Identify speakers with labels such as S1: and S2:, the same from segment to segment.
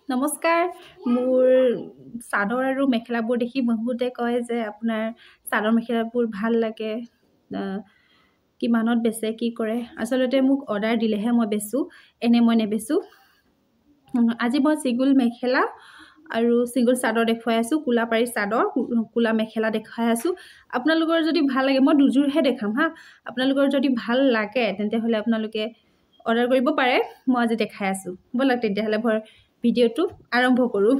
S1: নমস্কাৰ মোৰ চাদৰ আৰু মেখেলাবোৰ দেখি বহুতে কয় যে আপোনাৰ চাদৰ মেখেলাবোৰ ভাল লাগে কিমানত বেচে কি কৰে আসলতে মোক অৰ্ডাৰ দিলেহে মই বেচো এনে মই নেবেচো আজি মই সিঙ্গল মেখেলা আৰু সিঙ্গল চাদৰ দেখুৱাই আছো কুলাপাৰি চাদৰ কুলা মেখেলা দেখাই আছো আপোনালোকৰ যদি ভাল লাগে মই দুজোৰহে দেখাম হা আপোনালোকৰ যদি ভাল লাগে তেন্তে হলে আপোনালোকে অৰ্ডাৰ কৰিব পাৰে মই আজি দেখাই আছো বলক তেন্তে হলে ভিডিওটো আৰম্ভ কৰো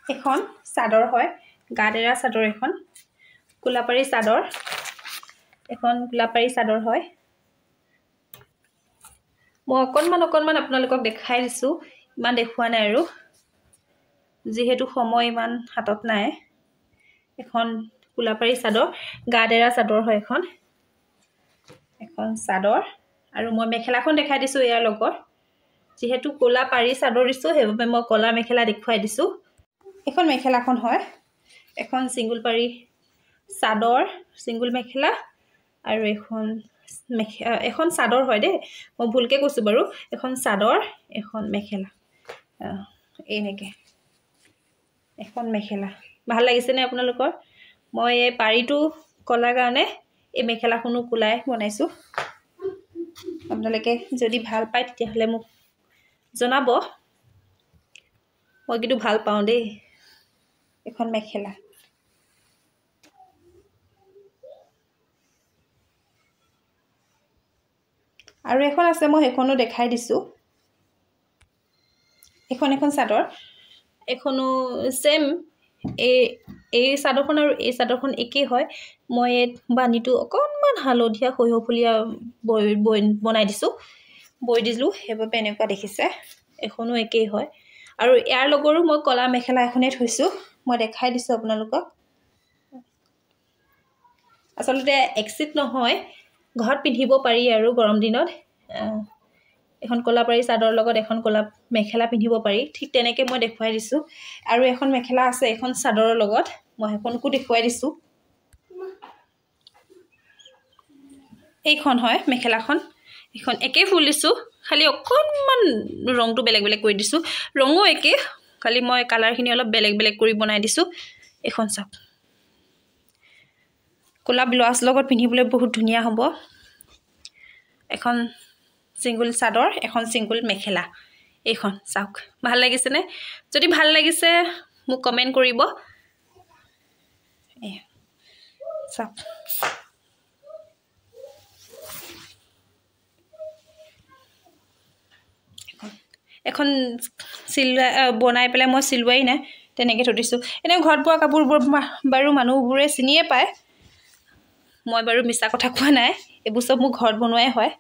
S1: এখন চাদৰ হয় গাডেৰা চাদৰ এখন কুলাপাৰি চাদৰ এখন কুলাপাৰি চাদৰ হয় মই অকনমান আপোনালোকক দেখাই দিছো ইমান দেখুৱা নাই আৰু যেহেতু সময় ইমান হাতত নাই এখন কুলাপাৰি চাদৰ গাডেৰা চাদৰ হয় এখন চাদৰ আৰু মই মেখেলাখন দেখাই দিছো ইয়াৰ লগত যেহেতু কোলা পাৰি চাদৰ দিছো হেবে মই কোলা মেখেলা দেখুৱাই দিছো এখন মেখেলাখন হয় এখন সিঙ্গল পাৰি চাদৰ সিঙ্গল মেখেলা আৰু এখন চাদৰ হয় দে মই ভুলকে কৈছো বাৰু এখন চাদৰ এখন মেখেলা এনেকে এখন মেখেলা ভাল লাগিছে নে আপোনালোকৰ মই এই পাৰিটো কলা কাৰণে এই মেখেলাখনো কুলাই বনাইছো আপোনালোকে যদি ভাল পায় তেতিয়া হলে মোক জনাব মই কিন্তু ভাল পাওঁ দেই এখন মেখেলা আৰু এখন আছে মই এখনো দেখাই দিছো এখন চাদৰ এখনো সেম এই চাদৰখন আৰু এই চাদৰখন একে হয় মই বানিটো অকনমান হালধীয়া হৈহফুলিয়া বনাই দিছো বৈ দিলো হেবে এনেকুৱা দেখিছে এখনো একেই হয় আৰু ইয়াৰ লগৰো মই কলা মেখেলা এখনে থৈছো মই দেখাই দিছো আপোনালোকক আসলতে এক্সিট নহয় ঘৰত পিন্ধিব পাৰি আৰু গৰম দিনত এখন কলাপাৰি চাদৰ লগত এখন কলা মেখেলা পিন্ধিব পাৰি ঠিক তেনেকে মই দেখুৱাই দিছো আৰু এখন মেখেলা আছে এখন চাদৰৰ লগত মই এখনকো দেখুৱাই দিছো এইখন হয় মেখেলাখন এখন একে ফুল দিছো খালি অকনমান ৰংটো বেলেগ কৰি দিছো ৰঙো একে খালি মই কালাৰখিনি অলপ বেলেগ কৰি বনাই দিছো এখন চাওক কোলা ব্লাউজ লগত পিন্ধিবলৈ বহুত ধুনিয়া হ'ব এখন সিঙ্গল চাদৰ এখন সিঙ্গল মেখেলা এইখন চাওক ভাল লাগিছে নে যদি ভাল লাগিছে মোক কমেন্ট কৰিব চাওক এখন বনাই পেলাই মই সিলুৱাই নাই তেনেকে থৈ দিছো এনে ঘৰত বোৱা কাপোৰবোৰ বাৰু মানুহবোৰে চিনিয়ে পায় মই বাৰু মিছা কথা কোৱা নাই এইবোৰ সব মোক ঘৰত বনোৱাই হয়